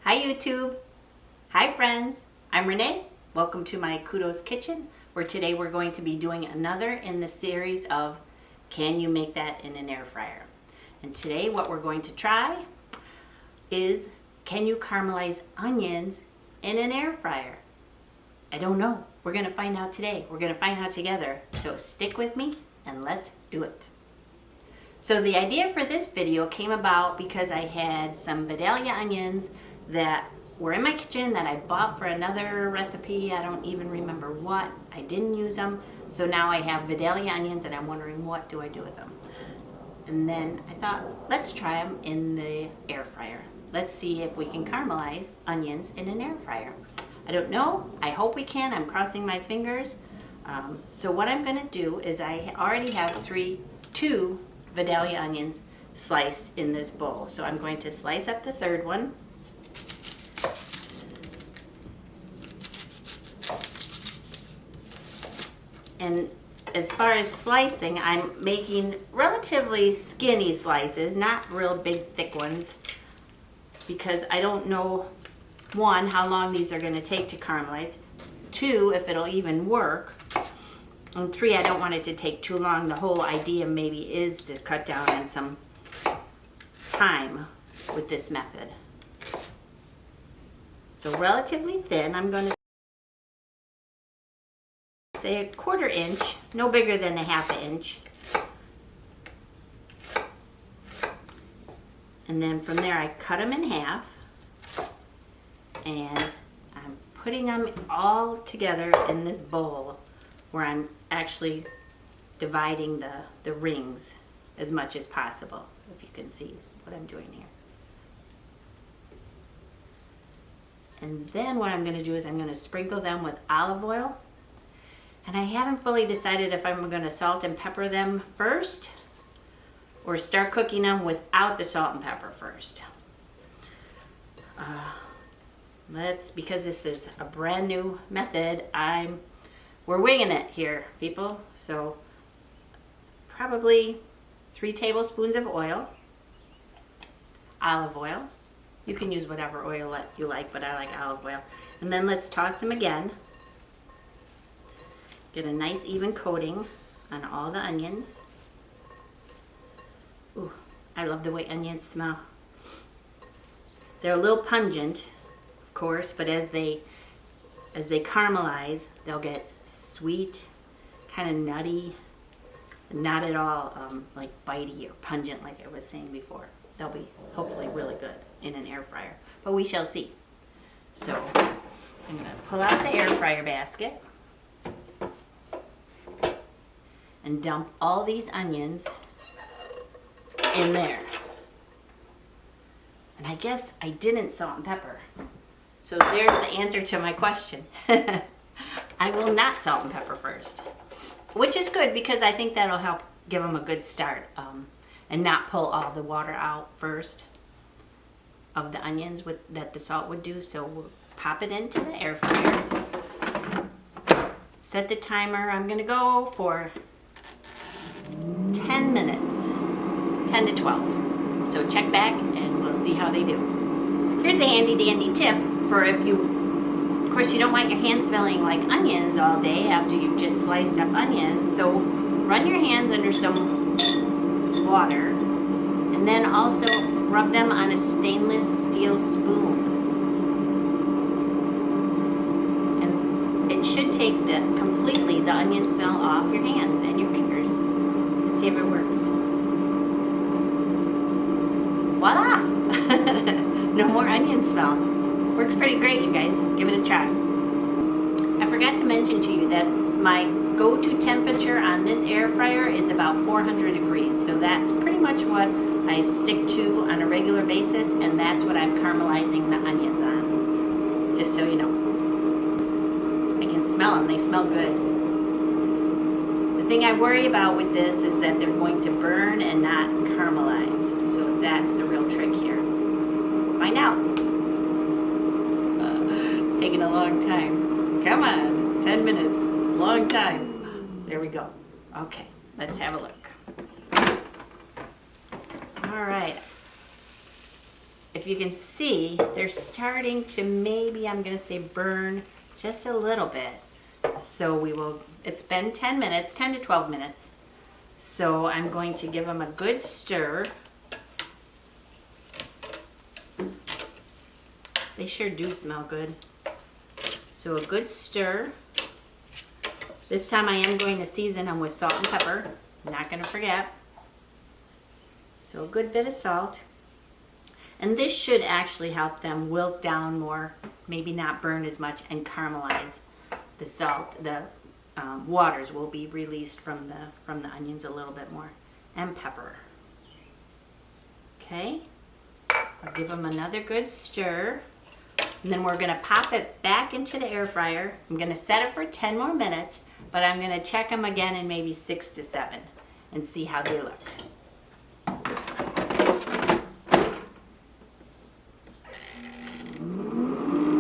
Hi YouTube! Hi friends! I'm Renee. Welcome to my Kudos Kitchen, where today we're going to be doing another in the series of Can You Make That in an Air Fryer? And today what we're going to try is, can you caramelize onions in an air fryer? I don't know. We're going to find out today. We're going to find out together. So stick with me and let's do it. So the idea for this video came about because I had some Vidalia onions that were in my kitchen that I bought for another recipe. I don't even remember what. I didn't use them. So now I have Vidalia onions and I'm wondering what do I do with them. And then I thought, let's try them in the air fryer. Let's see if we can caramelize onions in an air fryer. I don't know. I hope we can. I'm crossing my fingers. So what I'm going to do is I already have two Vidalia onions sliced in this bowl. So I'm going to slice up the third one. And as far as slicing, I'm making relatively skinny slices, not real big thick ones, because I don't know, one, how long these are going to take to caramelize, two, if it'll even work, and three, I don't want it to take too long. The whole idea maybe is to cut down on some time with this method. So relatively thin, I'm going to say a 1/4 inch, no bigger than a 1/2 inch. And then from there I cut them in half, and I'm putting them all together in this bowl where I'm actually dividing the rings as much as possible, if you can see what I'm doing here. And then what I'm going to do is I'm going to sprinkle them with olive oil. And I haven't fully decided if I'm going to salt and pepper them first or start cooking them without the salt and pepper first. Because this is a brand new method, we're winging it here, people. So probably 3 tablespoons of oil, olive oil. You can use whatever oil you like, but I like olive oil. And then let's toss them again. Get a nice even coating on all the onions. Ooh, I love the way onions smell. They're a little pungent, of course, but as they caramelize, they'll get sweet, kind of nutty, not at all like bitey or pungent like I was saying before. They'll be hopefully really good in an air fryer, but we shall see. So I'm going to pull out the air fryer basket and dump all these onions in there. And I guess I didn't salt and pepper. So there's the answer to my question. I will not salt and pepper first, which is good because I think that'll help give them a good start and not pull all the water out first of the onions that the salt would do. So we'll pop it into the air fryer. Set the timer. I'm going to go for 10 minutes, 10 to 12. So check back and we'll see how they do. Here's a handy dandy tip for if of course you don't want your hands smelling like onions all day after you've just sliced up onions. So run your hands under some water and then also rub them on a stainless steel spoon. And it should take completely the onion smell off your hands and your fingers. See if it works. Voila! No more onion smell. Works pretty great, you guys. Give it a try. I forgot to mention to you that my go-to temperature on this air fryer is about 400 degrees. So that's pretty much what I stick to on a regular basis, and that's what I'm caramelizing the onions on. Just so you know. I can smell them. They smell good. The thing I worry about with this is that they're going to burn and not caramelize. So that's the real trick here. We'll find out. It's taking a long time. Come on, 10 minutes. Long time. There we go. Okay, let's have a look. All right. If if you can see, they're starting to maybe, I'm gonna say, burn just a little bit. So it's been 10 minutes, 10 to 12 minutes. So I'm going to give them a good stir. They sure do smell good. So a good stir. This time I am going to season them with salt and pepper. Not going to forget. So a good bit of salt. And this should actually help them wilt down more, maybe not burn as much, and caramelize. The salt, the waters will be released from the onions a little bit more, and pepper. Okay, I'll give them another good stir, and then we're gonna pop it back into the air fryer. I'm gonna set it for 10 more minutes, but I'm gonna check them again in maybe 6 to 7 and see how they look.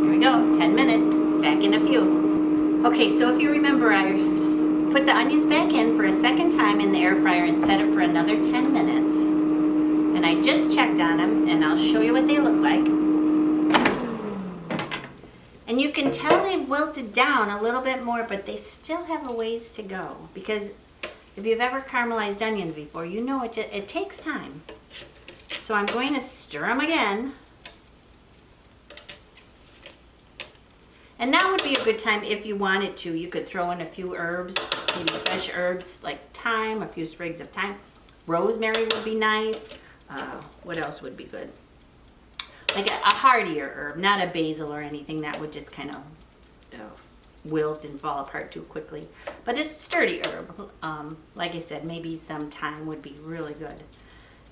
Here we go, 10 minutes, back in a few. Okay, so if you remember, I put the onions back in for a second time in the air fryer and set it for another 10 minutes. And I just checked on them, and I'll show you what they look like. And you can tell they've wilted down a little bit more, but they still have a ways to go. Because if you've ever caramelized onions before, you know it takes time. So I'm going to stir them again. And now would be a good time if you wanted to. You could throw in a few herbs, maybe fresh herbs like thyme, a few sprigs of thyme. Rosemary would be nice. What else would be good? Like a heartier herb, not a basil or anything. That would just kind of wilt and fall apart too quickly. But a sturdy herb. Like I said, maybe some thyme would be really good.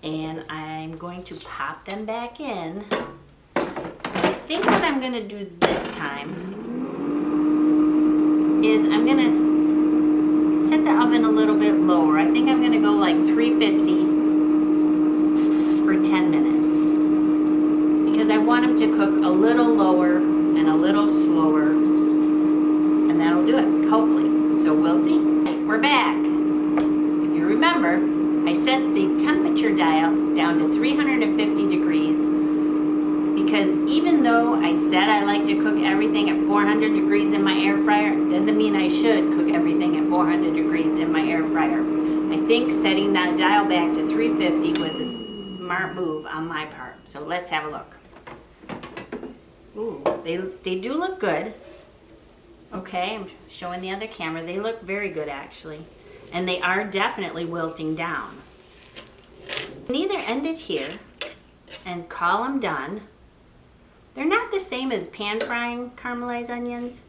And I'm going to pop them back in. I think what I'm going to do this time is I'm going to set the oven a little bit lower. I think I'm going to go like 350 for 10 minutes. Because I want them to cook a little lower and a little slower. And that'll do it, hopefully. So we'll see. We're back. If you remember, I set the temperature dial down to 350 degrees. Because even though I said I like to cook everything at 400 degrees in my air fryer, doesn't mean I should cook everything at 400 degrees in my air fryer. I think setting that dial back to 350 was a smart move on my part. So let's have a look. Ooh, they do look good. Okay, I'm showing the other camera. They look very good actually. And they are definitely wilting down. You can either end it here and call them done. They're not the same as pan frying caramelized onions,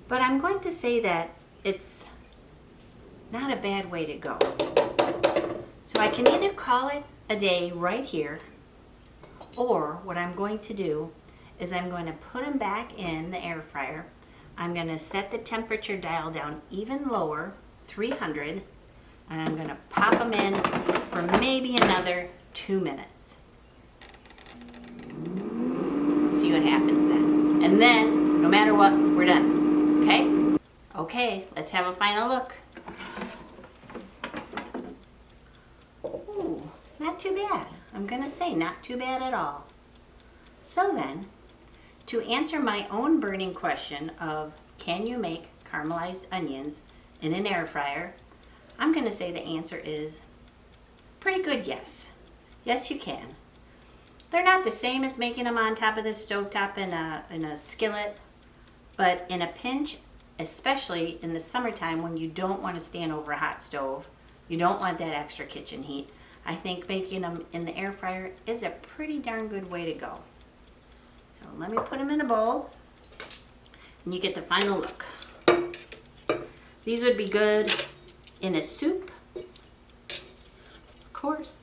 but I'm going to say that it's not a bad way to go. So I can either call it a day right here, or what I'm going to do is I'm going to put them back in the air fryer. I'm going to set the temperature dial down even lower, 300, and I'm going to pop them in for maybe another 2 minutes. See what happens then. And then, no matter what, we're done. Okay? Okay, let's have a final look. Ooh, not too bad. I'm going to say not too bad at all. So then, to answer my own burning question of can you make caramelized onions in an air fryer, I'm going to say the answer is pretty good yes. Yes, you can. They're not the same as making them on top of the stovetop in a skillet, but in a pinch, especially in the summertime when you don't want to stand over a hot stove, you don't want that extra kitchen heat, I think making them in the air fryer is a pretty darn good way to go. So let me put them in a bowl, and you get the final look. These would be good in a soup, of course.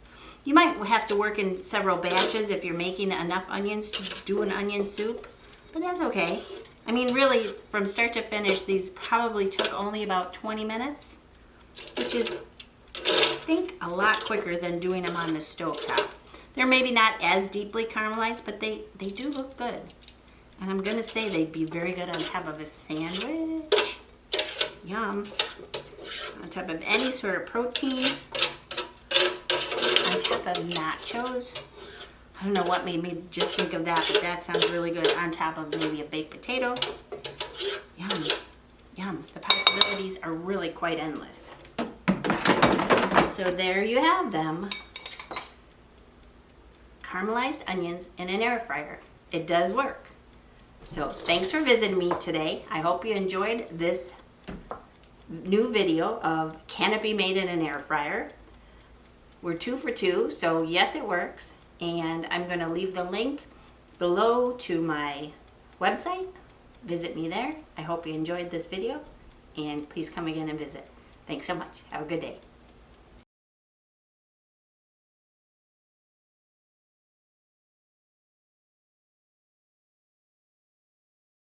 You might have to work in several batches if you're making enough onions to do an onion soup, but that's okay. I mean, really, from start to finish, these probably took only about 20 minutes, which is, I think, a lot quicker than doing them on the stovetop. They're maybe not as deeply caramelized, but they do look good. And I'm going to say they'd be very good on top of a sandwich. Yum. On top of any sort of protein. On top of nachos. I don't know what made me just think of that, but that sounds really good on top of maybe a baked potato. Yum, yum. The possibilities are really quite endless. So there you have them. Caramelized onions in an air fryer. It does work. So thanks for visiting me today. I hope you enjoyed this new video of can it be made in an air fryer. We're 2 for 2, so yes, it works. And I'm going to leave the link below to my website. Visit me there. I hope you enjoyed this video, and please come again and visit. Thanks so much. Have a good day.